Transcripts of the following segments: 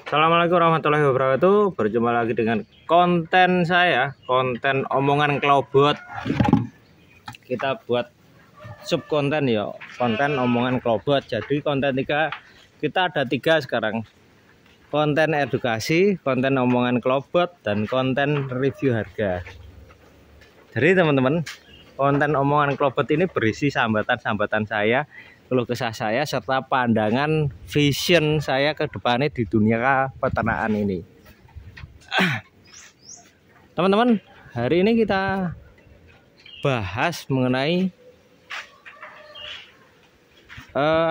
Assalamualaikum warahmatullahi wabarakatuh. Berjumpa lagi dengan konten saya, konten omongan kelobot. Kita buat sub konten ya, konten omongan kelobot. Jadi konten kita ada tiga sekarang. Konten edukasi, konten omongan kelobot, dan konten review harga. Jadi teman-teman, konten omongan kelobot ini berisi sambatan-sambatan saya, keluh kesah saya, serta pandangan vision saya ke depannya di dunia peternakan ini. Teman-teman, hari ini kita bahas mengenai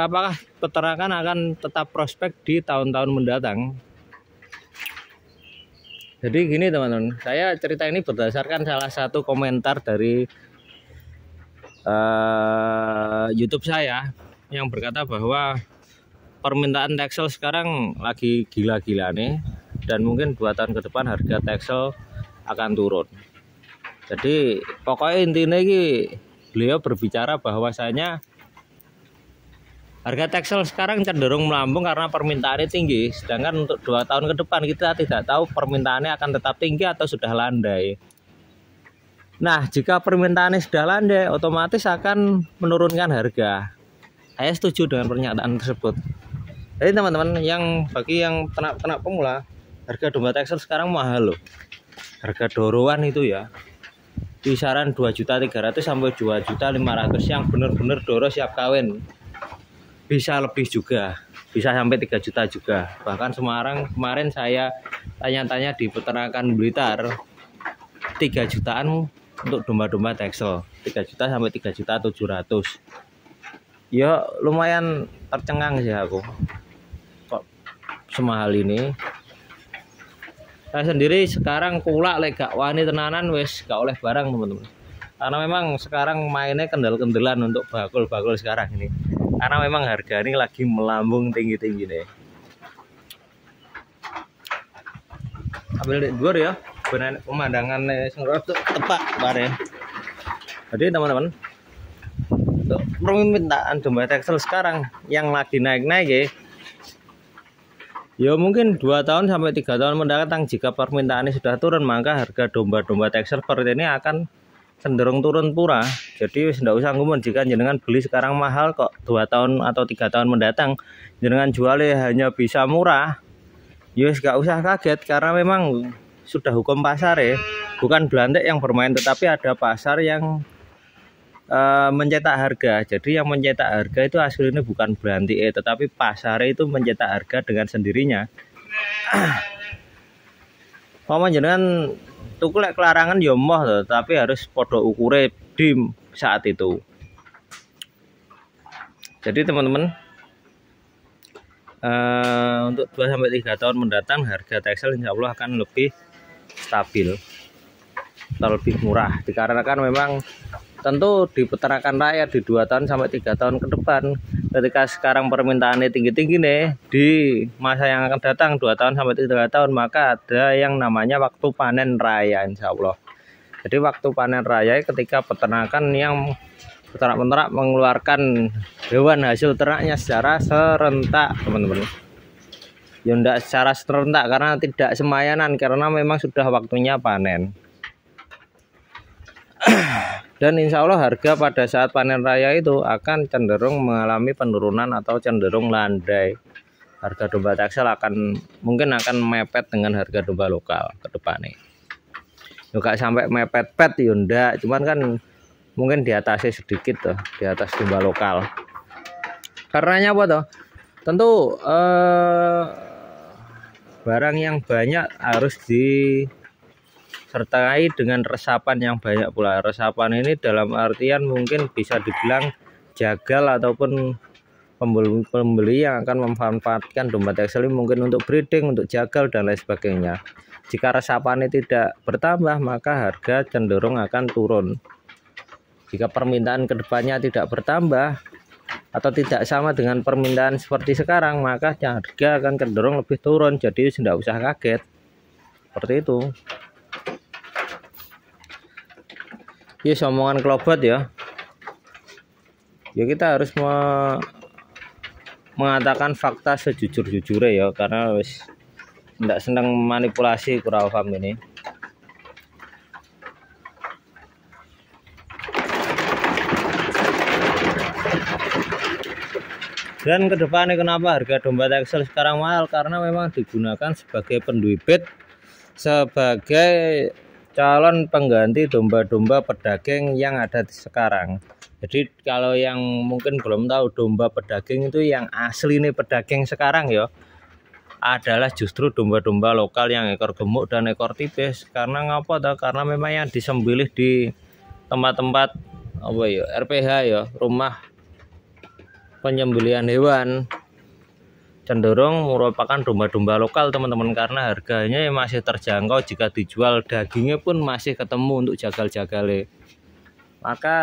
apakah peternakan akan tetap prospek di tahun-tahun mendatang. Jadi gini teman-teman, saya cerita ini berdasarkan salah satu komentar dari YouTube saya yang berkata bahwa permintaan Texel sekarang lagi gila-gila nih, dan mungkin 2 tahun ke depan harga Texel akan turun. Jadi pokoknya intinya ini beliau berbicara bahwasanya harga Texel sekarang cenderung melambung karena permintaannya tinggi, sedangkan untuk 2 tahun ke depan kita tidak tahu permintaannya akan tetap tinggi atau sudah landai. Nah, jika permintaannya sudah landai, otomatis akan menurunkan harga. Saya setuju dengan pernyataan tersebut. Jadi teman-teman, bagi yang ternak pemula, harga domba Texel sekarang mahal loh. Harga doroan itu ya, kisaran 2.300.000 sampai 2.500.000 yang benar-benar doro siap kawin. Bisa lebih juga, bisa sampai 3 juta juga. Bahkan Semarang kemarin saya tanya-tanya di peternakan Blitar, 3 jutaan untuk domba-domba Texel, 3 juta sampai 3.700.000. Ya lumayan tercengang sih aku, kok semahal ini. Saya sendiri sekarang kulak lek gak wani tenanan wis gak oleh barang teman-teman, karena memang sekarang mainnya kendal-kendelan untuk bakul-bakul sekarang ini, karena memang harga ini lagi melambung tinggi-tinggi nih. Ambil dur ya, benar pemandangannya sengrot tepak bare. Jadi teman-teman, untuk permintaan domba Texel sekarang yang lagi naik-naik ya mungkin 2 tahun sampai 3 tahun mendatang, jika permintaannya sudah turun, maka harga domba-domba Texel seperti ini akan cenderung turun pura. Jadi tidak usah ngumun, jika jenengan beli sekarang mahal kok 2 tahun atau 3 tahun mendatang jenengan jualnya hanya bisa murah, ya gak usah kaget, karena memang sudah hukum pasar ya. Bukan belantik yang bermain, tetapi ada pasar yang mencetak harga. Jadi yang mencetak harga itu aslinya bukan belantik tetapi pasar itu mencetak harga dengan sendirinya. Paman jenengan tuku lek kelarangan ya moh, tapi harus podo ukure di saat itu. Jadi teman-teman, untuk 2 sampai 3 tahun mendatang harga Texel insya Allah akan lebih stabil atau lebih murah, dikarenakan memang tentu di peternakan rakyat di 2 tahun sampai 3 tahun ke depan, ketika sekarang permintaannya tinggi-tinggi nih, di masa yang akan datang 2 tahun sampai 3 tahun, maka ada yang namanya waktu panen raya insya Allah. Jadi waktu panen raya ketika peternakan yang peternak-peternak mengeluarkan hewan hasil ternaknya secara serentak teman-teman. Ya enggak secara serentak karena tidak semayanan, karena memang sudah waktunya panen. Dan insya Allah harga pada saat panen raya itu akan cenderung mengalami penurunan atau cenderung landai. Harga domba Texel mungkin akan mepet dengan harga domba lokal ke depannya. Juga sampai mepet-pet ya enggak, cuman kan mungkin di atasnya sedikit tuh, di atas domba lokal. Karenanya apa tuh? Tentu barang yang banyak harus disertai dengan resapan yang banyak pula. Resapan ini dalam artian mungkin bisa dibilang jagal ataupun pembeli yang akan memanfaatkan domba Texel ini mungkin untuk breeding, untuk jagal dan lain sebagainya. Jika resapannya tidak bertambah, maka harga cenderung akan turun. Jika permintaan kedepannya tidak bertambah atau tidak sama dengan permintaan seperti sekarang, maka harga akan cenderung lebih turun. Jadi tidak usah kaget seperti itu. Ya omongan kelobot ya. Ya kita harus mengatakan fakta sejujur-jujurnya ya, karena wis Nggak senang manipulasi, kurang paham ini. Dan kedepannya kenapa harga domba Texel sekarang mahal? Karena memang digunakan sebagai penduibit, sebagai calon pengganti domba-domba pedaging yang ada sekarang. Jadi kalau yang mungkin belum tahu, domba pedaging itu yang asli nih pedaging sekarang ya adalah justru domba-domba lokal yang ekor gemuk dan ekor tipis. Karena ngapa toh? Karena memang yang disembelih di tempat-tempat apa ya, RPH ya, rumah penyembelihan hewan, cenderung merupakan domba-domba lokal teman-teman, karena harganya masih terjangkau. Jika dijual dagingnya pun masih ketemu untuk jagal-jagale. Maka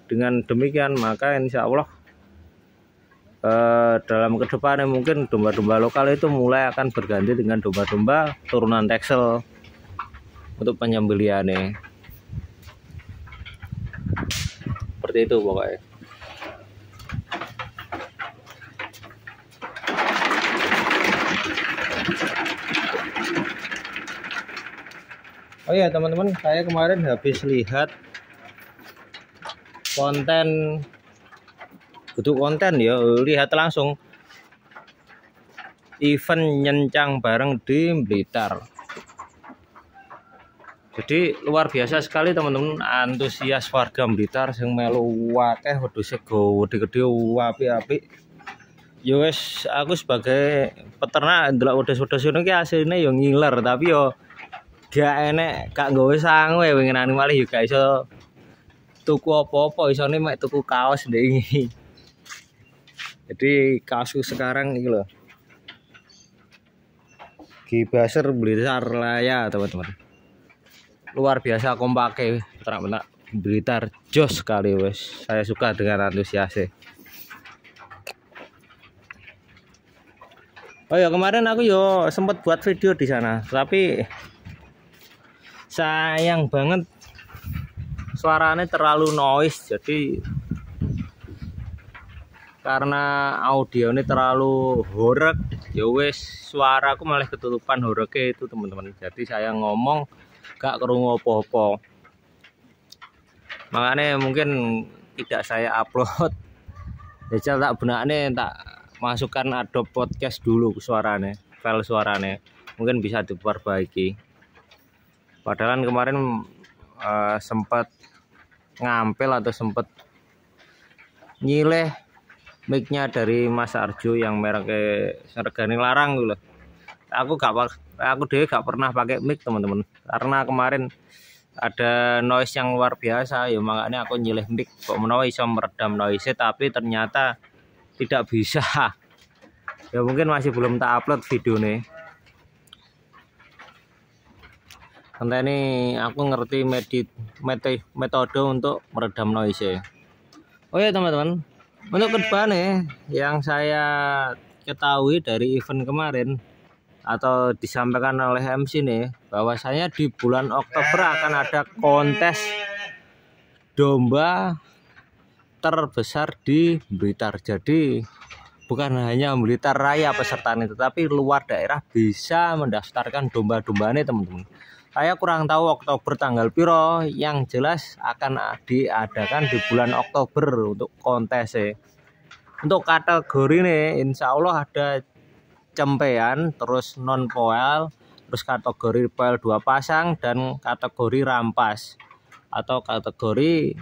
dengan demikian maka insya Allah dalam kedepannya mungkin domba-domba lokal itu mulai akan berganti dengan domba-domba turunan Texel untuk penyembelihannya. Seperti itu pokoknya. Oh ya teman-teman, saya kemarin habis lihat konten, lihat langsung event nyencang bareng di Blitar. Jadi luar biasa sekali teman-teman, antusias warga Blitar yang melu wakeh wedhus gede-gede api-api. Yo wes, aku sebagai peternak ndelok wedhus-wedhus ngono ki asline yo ngiler, tapi yo gak enek, gak nggawe sangu ya winginane malih yo gak iso tuku apa-apa, isone mek tuku kaos ndek iki. Jadi kaosku sekarang iki lho. Gibaser Blitar Raya teman-teman. Luar biasa kompake ternak Blitar, jos sekali wes. Saya suka dengan antusiasnya. Oh ya, kemarin aku yo sempat buat video di sana, tapi sayang banget suaranya terlalu noise. Jadi karena audio ini terlalu horeg, ya wes suaraku malah ketutupan horegnya itu teman-teman. Jadi saya ngomong gak kerungu apa-apa. Makanya mungkin tidak saya upload. Jadi tak benaknya tak masukkan Adobe Podcast dulu suaranya, file suaranya. Mungkin bisa diperbaiki. Padahal kemarin sempat ngampil atau sempat nyileh mic-nya dari Mas Arjo yang mereknya regane larang gitu loh. Aku deh gak pernah pakai mic teman-teman, karena kemarin ada noise yang luar biasa ya, makanya aku nyileh mic kok menawa iso meredam noise, tapi ternyata tidak bisa. Ya mungkin masih belum tak upload video nih. Nanti ini aku ngerti metode untuk meredam noise. Oh ya teman-teman, untuk kedepannya yang saya ketahui dari event kemarin atau disampaikan oleh MC nih, bahwasanya di bulan Oktober akan ada kontes domba terbesar di Blitar. Jadi bukan hanya Blitar Raya pesertanya, tetapi luar daerah bisa mendaftarkan domba-dombanya teman-teman. Saya kurang tahu Oktober tanggal piro, yang jelas akan diadakan di bulan Oktober untuk kontesnya. Untuk kategori nih insya Allah ada cempean, terus non poel, terus kategori poel 2 pasang, dan kategori rampas atau kategori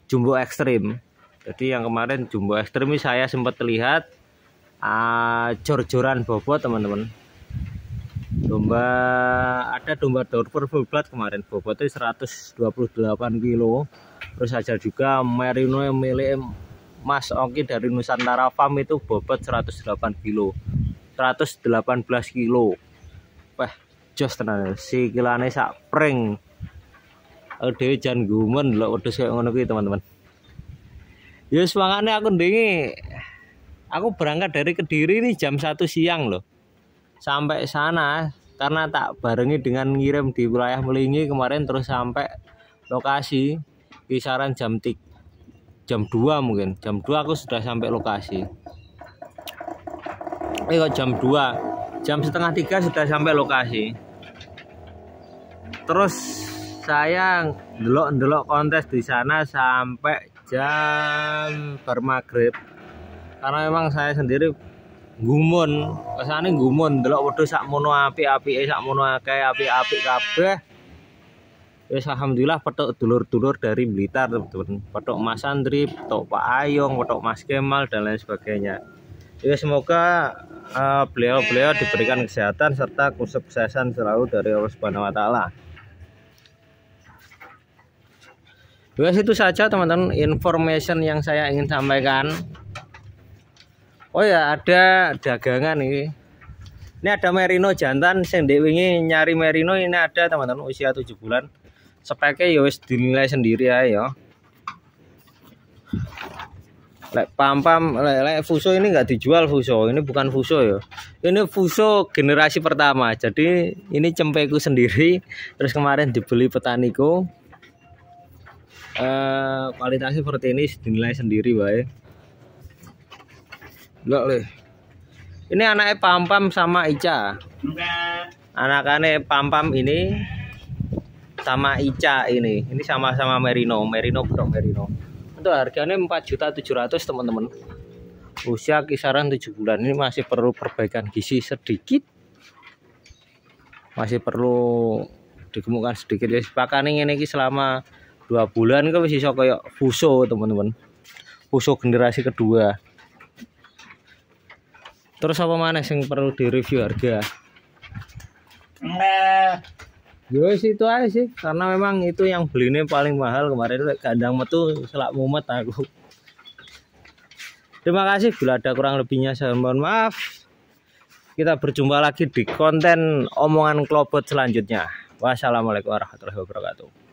jumbo ekstrim. Jadi yang kemarin jumbo ekstrim ini saya sempat lihat jor-joran bobot teman-teman. Ada domba Dorper full blood kemarin, bobotnya 128 kilo. Terus ada juga merino yang milik Mas Oki dari Nusantara Farm itu bobot 108 kilo, 118 kilo. Wah, jos tenan, si kilane sak pring. Dewe jan gumen lho wedhus kayak ngono kuwi teman-teman. Ya semangatnya aku ndingi. Aku berangkat dari Kediri ini jam 1 siang loh. Sampai sana karena tak barengi dengan ngirim di wilayah Melingi kemarin, terus sampai lokasi kisaran jam 2 mungkin. Jam 2 aku sudah sampai lokasi. Kok jam 2 Jam setengah 3 sudah sampai lokasi. Terus saya ndelok kontes di sana sampai jam bermaghrib. Karena memang saya sendiri gumun, kesane gumun ndelok wedhus sakmono apik-apike, sakmono akeh apik-apik kabeh. Wis alhamdulillah petuk dulur-dulur dari Blitar, teman-teman. Petuk Mas Andri, petuk Pak Ayong, petuk Mas Kemal dan lain sebagainya. Ya semoga beliau-beliau diberikan kesehatan serta kesuksesan selalu dari Allah Subhanahu wa taala. Wes itu saja teman-teman information yang saya ingin sampaikan. Oh ya, ada dagangan ini. Ini ada merino jantan sing ndek wingi nyari merino, ini ada teman-teman usia 7 bulan. Speknya ya wis dinilai sendiri ya. Lek pam-pam, lek fuso ini nggak dijual fuso. Ini bukan fuso ya. Ini fuso generasi pertama. Jadi ini cempeku sendiri. Terus kemarin dibeli petaniku. Kualitasnya seperti ini dinilai sendiri baik. Enggak leh. Ini anaknya pam-pam sama Ica. Anakannya pam-pam ini sama Ica ini sama-sama merino bedok merino. Itu harganya 4.700.000 teman-teman. Usia kisaran 7 bulan. Ini masih perlu perbaikan gizi sedikit. Masih perlu digemukkan sedikit. Ya pakane ngene iki selama 2 bulan kok wis iso koyo fuso teman-teman. Fuso generasi kedua. Terus apa mana yang perlu direview harga? Yowes itu aja sih, karena memang itu yang belinya paling mahal kemarin itu kandang metu selak mumet aku. Terima kasih, bila ada kurang lebihnya saya mohon maaf. Kita berjumpa lagi di konten omongan klobot selanjutnya. Wassalamualaikum warahmatullahi wabarakatuh.